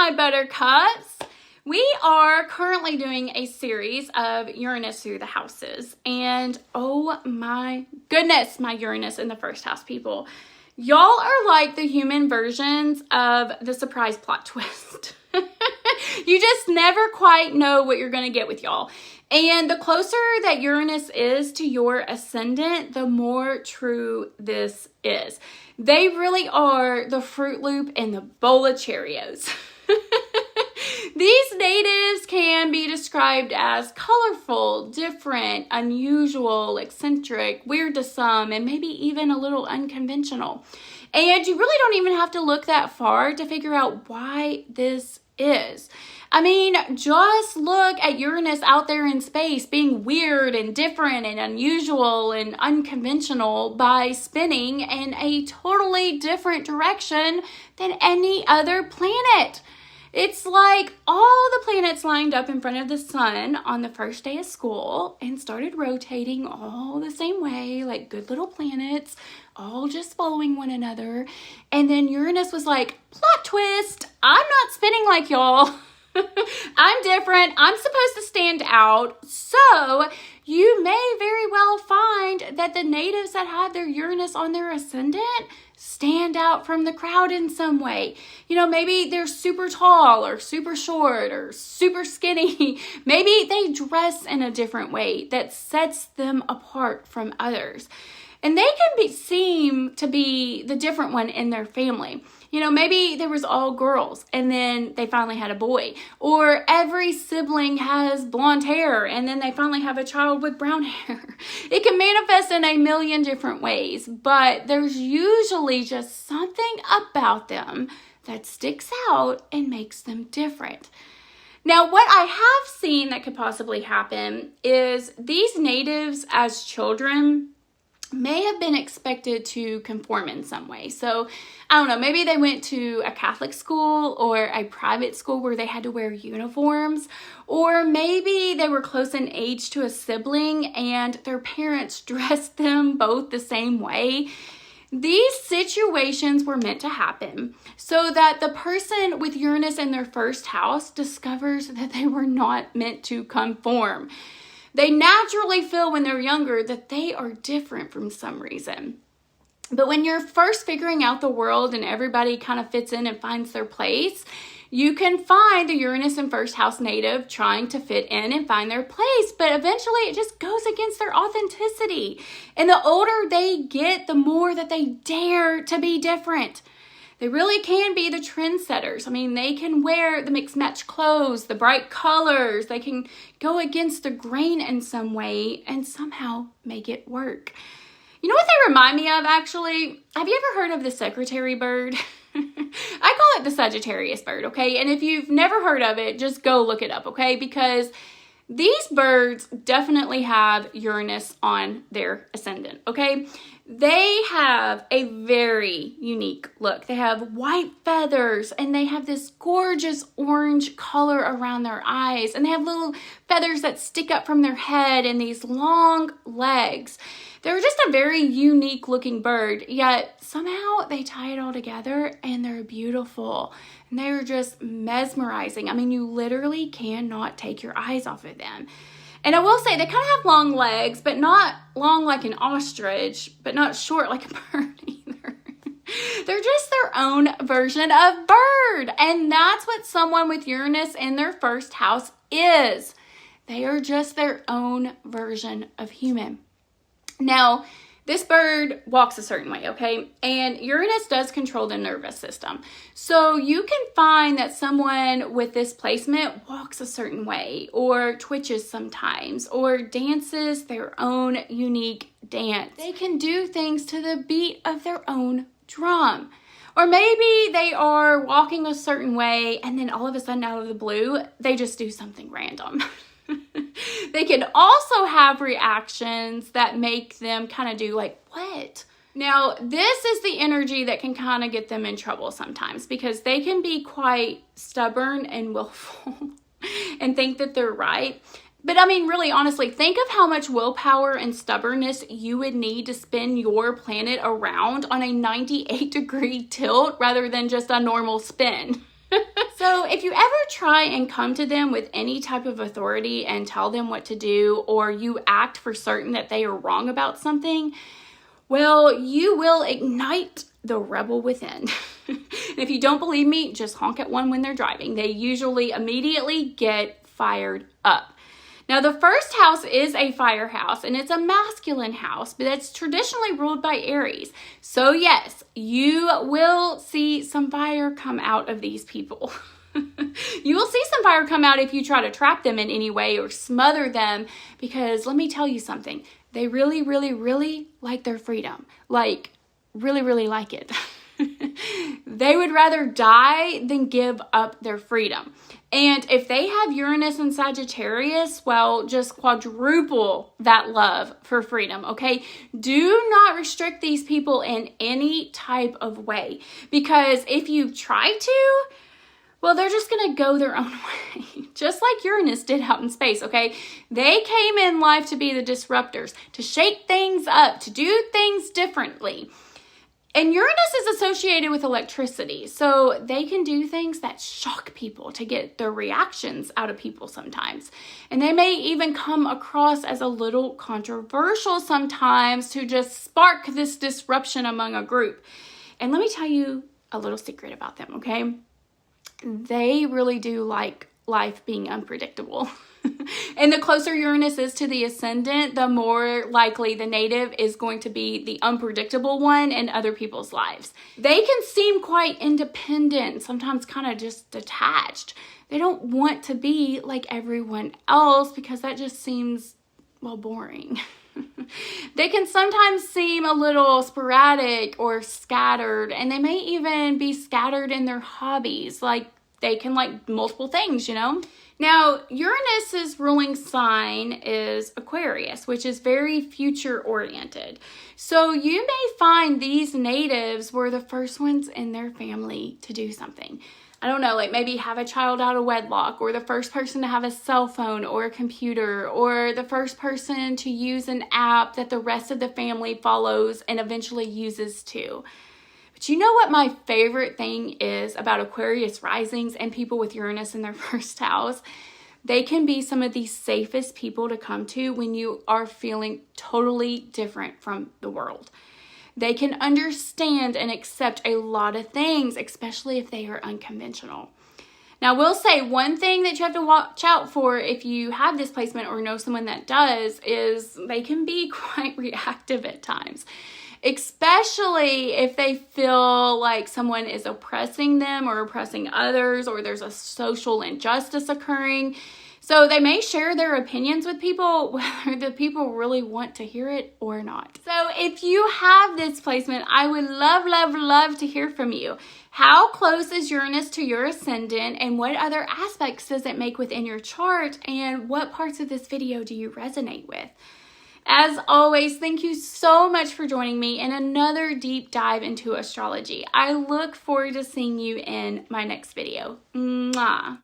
my buttercups. We are currently doing a series of Uranus through the houses. And oh my goodness, my Uranus in the first house people. Y'all are like the human versions of the surprise plot twist. You just never quite know what you're going to get with y'all. And the closer that Uranus is to your ascendant, the more true this is. They really are the Fruit Loop and the bowl of Cheerios. These natives can be described as colorful, different, unusual, eccentric, weird to some, and maybe even a little unconventional. And you really don't even have to look that far to figure out why this is. I mean, just look at Uranus out there in space being weird and different and unusual and unconventional by spinning in a totally different direction than any other planet. It's like all the planets lined up in front of the sun on the first day of school and started rotating all the same way, like good little planets, all just following one another. And then Uranus was like, plot twist, I'm not spinning like y'all. I'm different. I'm supposed to stand out. So you may very well find that the natives that had their Uranus on their ascendant stand out from the crowd in some way. You know, maybe they're super tall or super short or super skinny. Maybe they dress in a different way that sets them apart from others. And they can seem to be the different one in their family. You know, maybe there was all girls and then they finally had a boy. Or every sibling has blonde hair and then they finally have a child with brown hair. It can manifest in a million different ways, but there's usually just something about them that sticks out and makes them different. Now, what I have seen that could possibly happen is these natives as children may have been expected to conform in some way. So, I don't know, maybe they went to a Catholic school or a private school where they had to wear uniforms, or maybe they were close in age to a sibling and their parents dressed them both the same way. These situations were meant to happen so that the person with Uranus in their first house discovers that they were not meant to conform. They naturally feel when they're younger that they are different from some reason. But when you're first figuring out the world and everybody kind of fits in and finds their place, you can find the Uranus in first house native trying to fit in and find their place. But eventually it just goes against their authenticity. And the older they get, the more that they dare to be different. They really can be the trendsetters. I mean, they can wear the mixed match clothes, the bright colors. They can go against the grain in some way and somehow make it work. You know what they remind me of, actually? Have you ever heard of the secretary bird? I call it the Sagittarius bird, okay? And if you've never heard of it, just go look it up, okay? Because these birds definitely have Uranus on their ascendant, okay? They have a very unique look. They have white feathers and they have this gorgeous orange color around their eyes. And they have little feathers that stick up from their head and these long legs. They're just a very unique looking bird, yet somehow they tie it all together and they're beautiful. And they're just mesmerizing. I mean, you literally cannot take your eyes off of them. And I will say they kind of have long legs, but not long like an ostrich, but not short like a bird either. They're just their own version of bird. And that's what someone with Uranus in their first house is. They are just their own version of human. Now, this bird walks a certain way, okay? And Uranus does control the nervous system. So you can find that someone with this placement walks a certain way or twitches sometimes or dances their own unique dance. They can do things to the beat of their own drum. Or maybe they are walking a certain way and then all of a sudden out of the blue, they just do something random. They can also have reactions that make them kind of do like, what? Now, this is the energy that can kind of get them in trouble sometimes because they can be quite stubborn and willful and think that they're right. But I mean, really, honestly, think of how much willpower and stubbornness you would need to spin your planet around on a 98-degree tilt rather than just a normal spin. So if you ever try and come to them with any type of authority and tell them what to do, or you act for certain that they are wrong about something, well, you will ignite the rebel within. And if you don't believe me, just honk at one when they're driving. They usually immediately get fired up. Now, the first house is a fire house, and it's a masculine house, but it's traditionally ruled by Aries. So yes, you will see some fire come out of these people. You will see some fire come out if you try to trap them in any way or smother them, because let me tell you something. They really, really, really like their freedom. Like, really, really like it. They would rather die than give up their freedom. And if they have Uranus and Sagittarius, well, just quadruple that love for freedom, okay? Do not restrict these people in any type of way, because if you try to, well, they're just going to go their own way, just like Uranus did out in space, okay? They came in life to be the disruptors, to shake things up, to do things differently. And Uranus is associated with electricity, so they can do things that shock people to get their reactions out of people sometimes. And they may even come across as a little controversial sometimes to just spark this disruption among a group. And let me tell you a little secret about them, okay? They really do like life being unpredictable. And the closer Uranus is to the ascendant, the more likely the native is going to be the unpredictable one in other people's lives. They can seem quite independent, sometimes kind of just detached. They don't want to be like everyone else because that just seems, well, boring. They can sometimes seem a little sporadic or scattered, and they may even be scattered in their hobbies. Like, they can like multiple things, you know? Now, Uranus's ruling sign is Aquarius, which is very future-oriented. So you may find these natives were the first ones in their family to do something. I don't know, like maybe have a child out of wedlock, or the first person to have a cell phone or a computer, or the first person to use an app that the rest of the family follows and eventually uses too. But you know what my favorite thing is about Aquarius risings and people with Uranus in their first house? They can be some of the safest people to come to when you are feeling totally different from the world. They can understand and accept a lot of things, especially if they are unconventional. Now, we'll say one thing that you have to watch out for if you have this placement or know someone that does is they can be quite reactive at times. Especially if they feel like someone is oppressing them or oppressing others, or there's a social injustice occurring. So they may share their opinions with people, whether the people really want to hear it or not. So if you have this placement, I would love, love, love to hear from you. How close is Uranus to your ascendant, and what other aspects does it make within your chart, and what parts of this video do you resonate with? As always, thank you so much for joining me in another deep dive into astrology. I look forward to seeing you in my next video. Mwah.